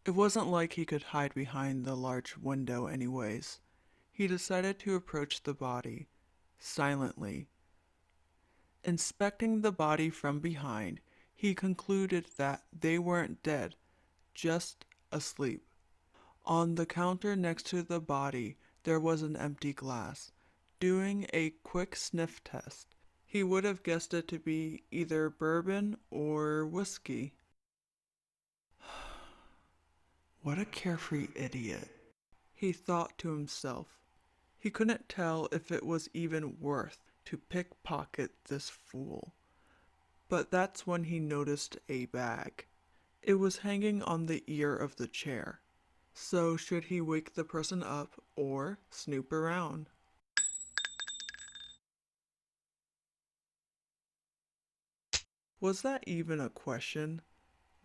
It wasn't like he could hide behind the large window anyways. He decided to approach the body, silently. Inspecting the body from behind, he concluded that they weren't dead, just asleep. On the counter next to the body, there was an empty glass. Doing a quick sniff test, he would have guessed it to be either bourbon or whiskey. What a carefree idiot, he thought to himself. He couldn't tell if it was even worth to pickpocket this fool. But that's when he noticed a bag. It was hanging on the ear of the chair. So should he wake the person up or snoop around? Was that even a question?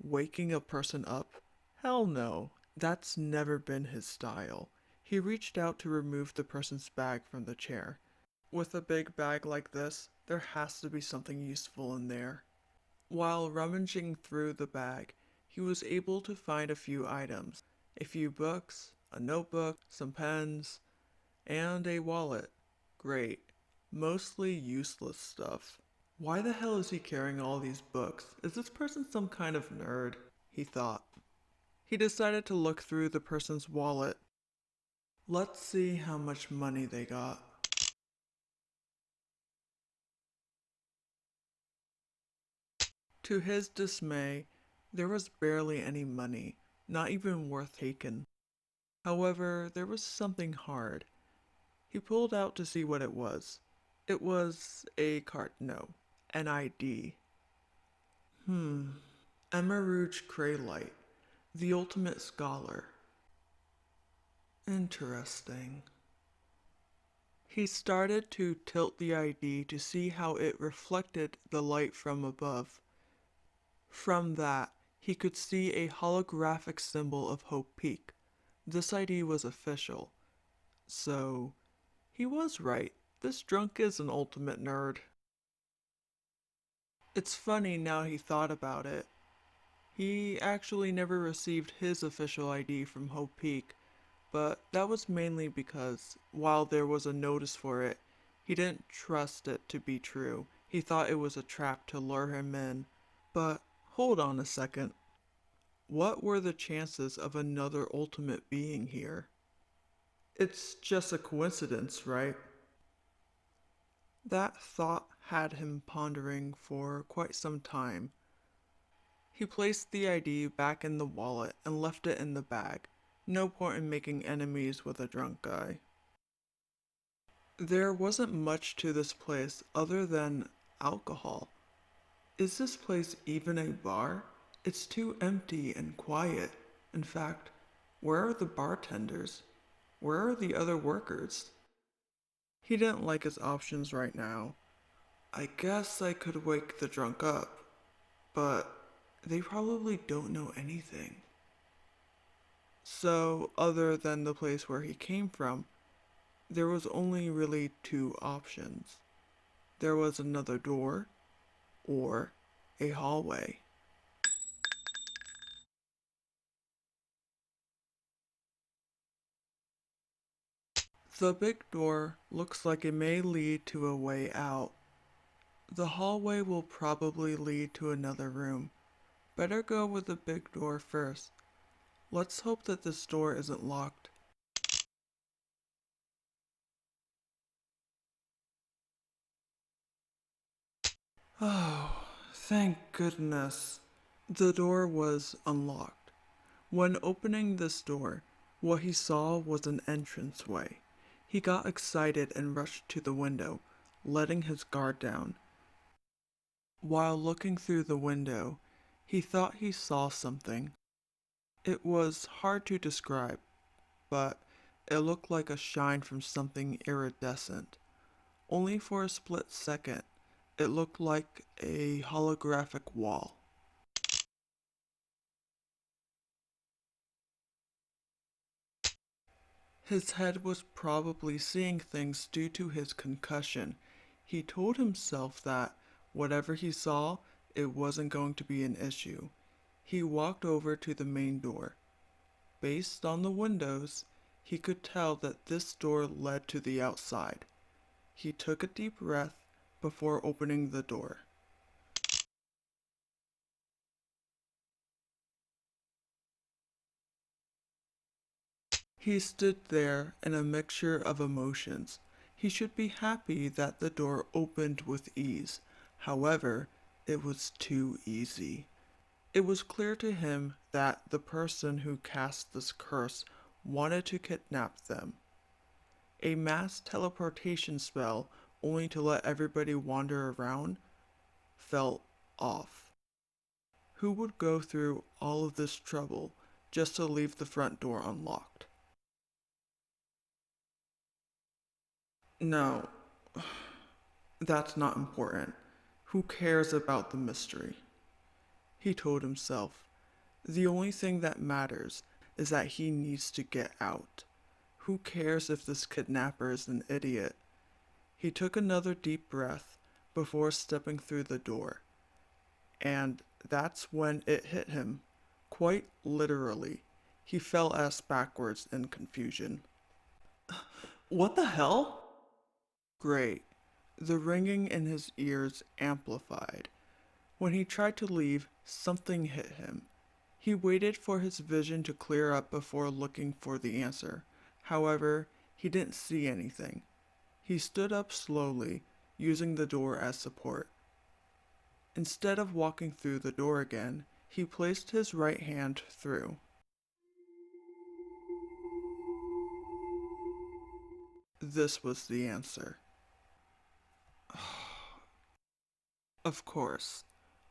Waking a person up? Hell no, that's never been his style. He reached out to remove the person's bag from the chair. With a big bag like this, there has to be something useful in there. While rummaging through the bag, he was able to find a few items. A few books, a notebook, some pens, and a wallet. Great. Mostly useless stuff. Why the hell is he carrying all these books? Is this person some kind of nerd? He thought. He decided to look through the person's wallet. Let's see how much money they got. To his dismay, there was barely any money, not even worth taking. However, there was something hard. He pulled out to see what it was. It was a card, no, an ID. Emerouge Craylite, the ultimate scholar. Interesting. He started to tilt the ID to see how it reflected the light from above. From that, he could see a holographic symbol of Hope Peak. This ID was official. So, he was right. This drunk is an ultimate nerd. It's funny now he thought about it. He actually never received his official ID from Hope Peak, but that was mainly because, while there was a notice for it, he didn't trust it to be true. He thought it was a trap to lure him in. But hold on a second. What were the chances of another ultimate being here? It's just a coincidence, right? That thought had him pondering for quite some time. He placed the ID back in the wallet and left it in the bag. No point in making enemies with a drunk guy. There wasn't much to this place other than alcohol. Is this place even a bar? It's too empty and quiet. In fact, where are the bartenders? Where are the other workers? He didn't like his options right now. I guess I could wake the drunk up, but they probably don't know anything. So, other than the place where he came from, there was only really two options. There was another door, or a hallway. The big door looks like it may lead to a way out. The hallway will probably lead to another room. Better go with the big door first. Let's hope that this door isn't locked. Oh, thank goodness. The door was unlocked. When opening this door, what he saw was an entranceway. He got excited and rushed to the window, letting his guard down. While looking through the window, he thought he saw something. It was hard to describe, but it looked like a shine from something iridescent. Only for a split second, it looked like a holographic wall. His head was probably seeing things due to his concussion. He told himself that whatever he saw, it wasn't going to be an issue. He walked over to the main door. Based on the windows, he could tell that this door led to the outside. He took a deep breath before opening the door. He stood there in a mixture of emotions. He should be happy that the door opened with ease. However, it was too easy. It was clear to him that the person who cast this curse wanted to kidnap them. A mass teleportation spell only to let everybody wander around felt off. Who would go through all of this trouble just to leave the front door unlocked? No, that's not important. Who cares about the mystery? He told himself. The only thing that matters is that he needs to get out. Who cares if this kidnapper is an idiot? He took another deep breath before stepping through the door. And that's when it hit him. Quite literally. He fell ass backwards in confusion. What the hell? Great. The ringing in his ears amplified. When he tried to leave, something hit him. He waited for his vision to clear up before looking for the answer. However, he didn't see anything. He stood up slowly, using the door as support. Instead of walking through the door again, he placed his right hand through. This was the answer. Of course,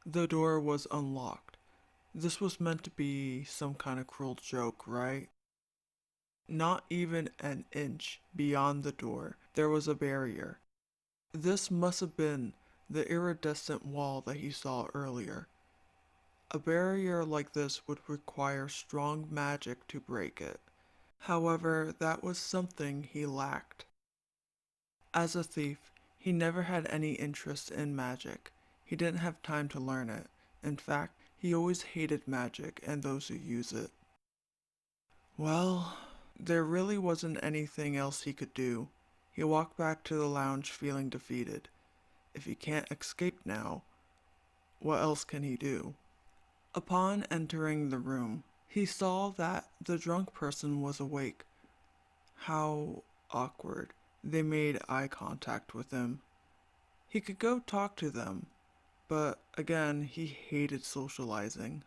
the door was unlocked. This was meant to be some kind of cruel joke, right? Not even an inch beyond the door, there was a barrier. This must have been the iridescent wall that he saw earlier. A barrier like this would require strong magic to break it. However, that was something he lacked. As a thief, he never had any interest in magic. He didn't have time to learn it. In fact, he always hated magic and those who use it. Well, there really wasn't anything else he could do. He walked back to the lounge feeling defeated. If he can't escape now, what else can he do? Upon entering the room, he saw that the drunk person was awake. How awkward. They made eye contact with him. He could go talk to them, but again, he hated socializing.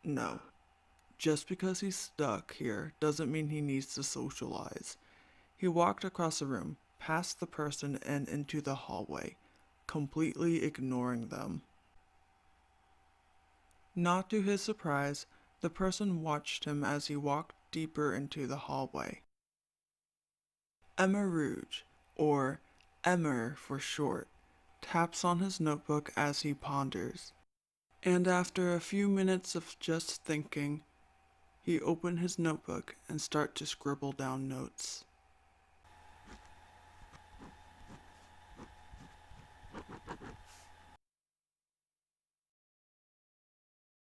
No, just because he's stuck here doesn't mean he needs to socialize. He walked across the room, past the person, and into the hallway, completely ignoring them. Not to his surprise, the person watched him as he walked deeper into the hallway. Emma Rouge, or Emmer for short, taps on his notebook as he ponders. And after a few minutes of just thinking, he opened his notebook and started to scribble down notes.